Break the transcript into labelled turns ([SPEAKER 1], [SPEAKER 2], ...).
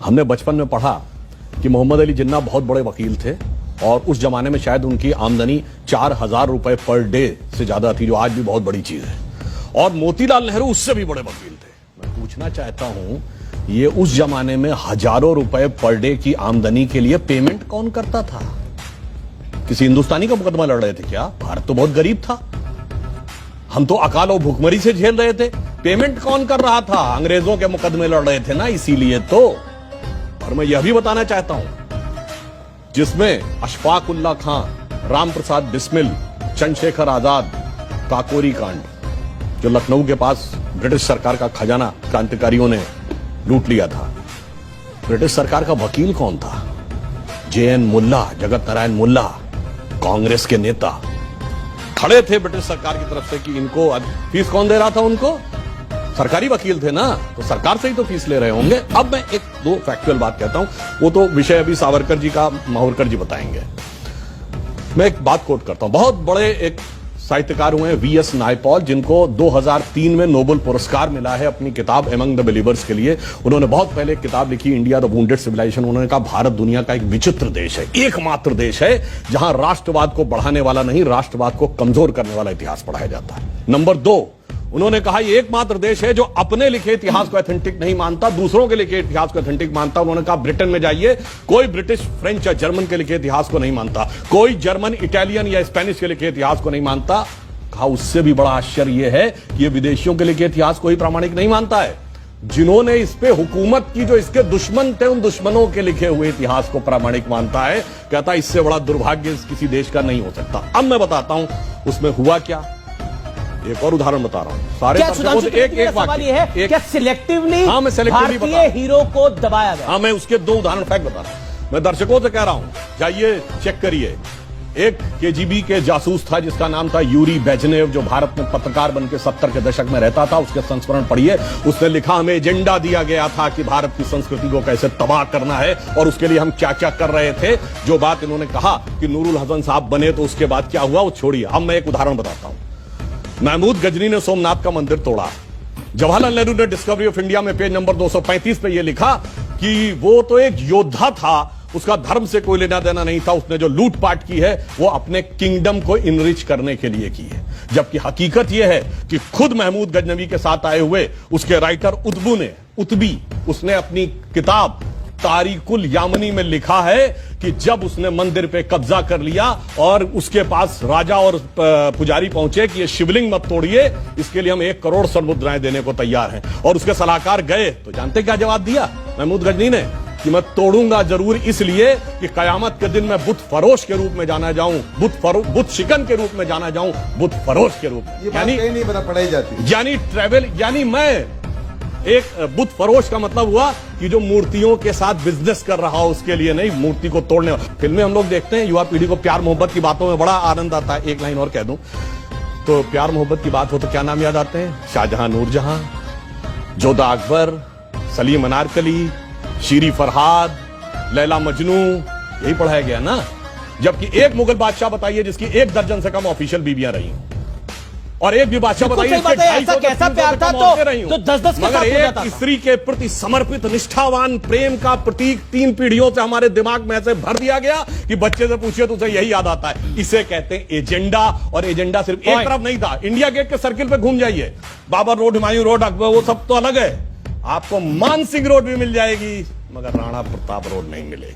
[SPEAKER 1] हमने बचपन में पढ़ा कि मोहम्मद अली जिन्ना बहुत बड़े वकील थे और उस जमाने में शायद उनकी आमदनी 4,000 रुपए पर डे से ज्यादा थी, जो आज भी बहुत बड़ी चीज है। और मोतीलाल नेहरू उससे भी बड़े वकील थे। मैं पूछना चाहता हूं, ये उस जमाने में हजारों रुपए पर डे की आमदनी के लिए पेमेंट कौन करता था? किसी हिंदुस्तानी का मुकदमा लड़ रहे थे क्या? भारत तो बहुत गरीब था, हम तो अकाल और भूखमरी से झेल रहे थे। पेमेंट कौन कर रहा था? अंग्रेजों के मुकदमे लड़ रहे थे ना, इसीलिए तो। और मैं यह भी बताना चाहता हूं, जिसमें अशफाक उल्ला खां, राम प्रसाद बिस्मिल, चंद्रशेखर आजाद, काकोरी कांड, जो लखनऊ के पास ब्रिटिश सरकार का खजाना क्रांतिकारियों ने लूट लिया था, ब्रिटिश सरकार का वकील कौन था? JN मुल्ला, जगत नारायण मुल्ला, कांग्रेस के नेता खड़े थे ब्रिटिश सरकार की तरफ से कि इनको फीस कौन दे रहा था? उनको सरकारी वकील थे ना, तो सरकार से ही तो फीस ले रहे होंगे। अब मैं एक दो फैक्चुअल बात कहता हूं, वो तो विषय अभी सावरकर जी का माहौरकर जी बताएंगे। मैं एक बात कोट करता हूं, बहुत बड़े एक साहित्यकार हुए हैं VS नायपॉल, जिनको 2003 में नोबेल पुरस्कार मिला है अपनी किताब एमंग द बिलीवर्स के लिए। उन्होंने बहुत पहले एक किताब लिखी, इंडिया द वुंडेड सिविलाइजेशन। उन्होंने कहा भारत दुनिया का एक विचित्र देश है, एकमात्र देश है जहां राष्ट्रवाद को बढ़ाने वाला नहीं, राष्ट्रवाद को कमजोर करने वाला इतिहास पढ़ाया जाता है। नंबर 2, उन्होंने कहा ये एकमात्र देश है जो अपने लिखे इतिहास को ऑथेंटिक नहीं मानता, दूसरों के लिखे इतिहास को ऑथेंटिक मानता। उन्होंने कहा ब्रिटेन में जाइए, कोई ब्रिटिश, फ्रेंच या जर्मन के लिखे इतिहास को नहीं मानता, कोई जर्मन, इटालियन या स्पेनिश के लिखे इतिहास को नहीं मानता। कहा उससे भी बड़ा आश्चर्य यह है कि ये विदेशियों के लिखे इतिहास को ही प्रामाणिक नहीं मानता है, जिन्होंने इस पे हुकूमत की, जो इसके दुश्मन थे, उन दुश्मनों के लिखे हुए इतिहास को प्रामाणिक मानता है। कहता इससे बड़ा दुर्भाग्य किसी देश का नहीं हो सकता। अब मैं बताता हूं उसमें हुआ क्या, एक और उदाहरण बता रहा हूं। सारे एक
[SPEAKER 2] सवाल ये है, क्या सिलेक्टिवली
[SPEAKER 1] हाँ, मैं सिलेक्टिवली
[SPEAKER 2] भारतीय हीरो को दबाया गया?
[SPEAKER 1] हाँ, मैं उसके 2 उदाहरण फैक्ट बता रहा हूं। मैं दर्शकों से कह रहा हूं, जाइए चेक करिए। एक KGB के जासूस था जिसका नाम था यूरी बेजनेव, जो भारत में पत्रकार बनकर 70 के दशक में रहता था। उसके संस्मरण पढ़िए। उसने लिखा, हमें एजेंडा दिया गया था कि भारत की संस्कृति को कैसे तबाह करना है और उसके लिए हम क्या क्या कर रहे थे। जो बात इन्होंने कहा कि नूरुल हसन साहब बने तो उसके बाद क्या हुआ वो छोड़िए। अब मैं एक उदाहरण बताता हूं। महमूद गजनी ने सोमनाथ का मंदिर तोड़ा। जवाहरलाल नेहरू ने डिस्कवरी ऑफ इंडिया में पेज नंबर 235 पे यह लिखा कि वो तो एक योद्धा था, उसका धर्म से कोई लेना देना नहीं था, उसने जो लूटपाट की है वो अपने किंगडम को इनरिच करने के लिए की है। जबकि हकीकत यह है कि खुद महमूद गजनवी के साथ आए हुए उसके राइटर उतबी उसने अपनी किताब तारिकुल यामनी में लिखा है कि जब उसने मंदिर पे कब्जा कर लिया और उसके पास राजा और पुजारी पहुंचे कि ये शिवलिंग मत तोड़िए, इसके लिए हम 1 करोड़ स्वर्ण मुद्राएं देने को तैयार हैं, और उसके सलाहकार गए तो जानते क्या जवाब दिया महमूद गजनी ने? कि मैं तोड़ूंगा जरूर, इसलिए कि कयामत के दिन मैं बुत फरोश के रूप में जाना जाऊं, बुत शिकन के रूप में जाना जाऊं, बुत फरोश के रूप में। यानी
[SPEAKER 3] नहीं बता पढ़ाई जाती,
[SPEAKER 1] यानी ट्रेवल, यानी मैं एक बुत फरोश का मतलब हुआ कि जो मूर्तियों के साथ बिजनेस कर रहा हो, उसके लिए नहीं, मूर्ति को तोड़ने वाला। फिल्में हम लोग देखते हैं, युवा पीढ़ी को प्यार मोहब्बत की बातों में बड़ा आनंद आता है। एक लाइन और कह दूं तो, प्यार मोहब्बत की बात हो तो क्या नाम याद आते हैं? शाहजहां, नूरजहां, जोधा अकबर, सलीम अनारकली, शीरी फरहाद, लैला मजनू, यही पढ़ाया गया ना। जबकि एक मुगल बादशाह बताइए जिसकी 1 दर्जन से कम ऑफिशियल बीवियां रही हों, और एक भी बादशाह बताइए
[SPEAKER 2] ऐसा कैसा प्यार था तो 10-10 के साथ हो जाता था।
[SPEAKER 1] स्त्री के प्रति समर्पित निष्ठावान प्रेम का प्रतीक 3 पीढ़ियों से हमारे दिमाग में ऐसे भर दिया गया कि बच्चे से पूछिए तो उसे यही याद आता है। इसे कहते हैं एजेंडा, और एजेंडा सिर्फ एक तरफ नहीं था। इंडिया गेट के सर्किल पे घूम जाइए, बाबर रोड, हुमायूं रोड, अकबर, वो सब तो अलग है। आपको मान सिंह रोड भी मिल जाएगी, मगर राणा प्रताप रोड नहीं मिलेगी।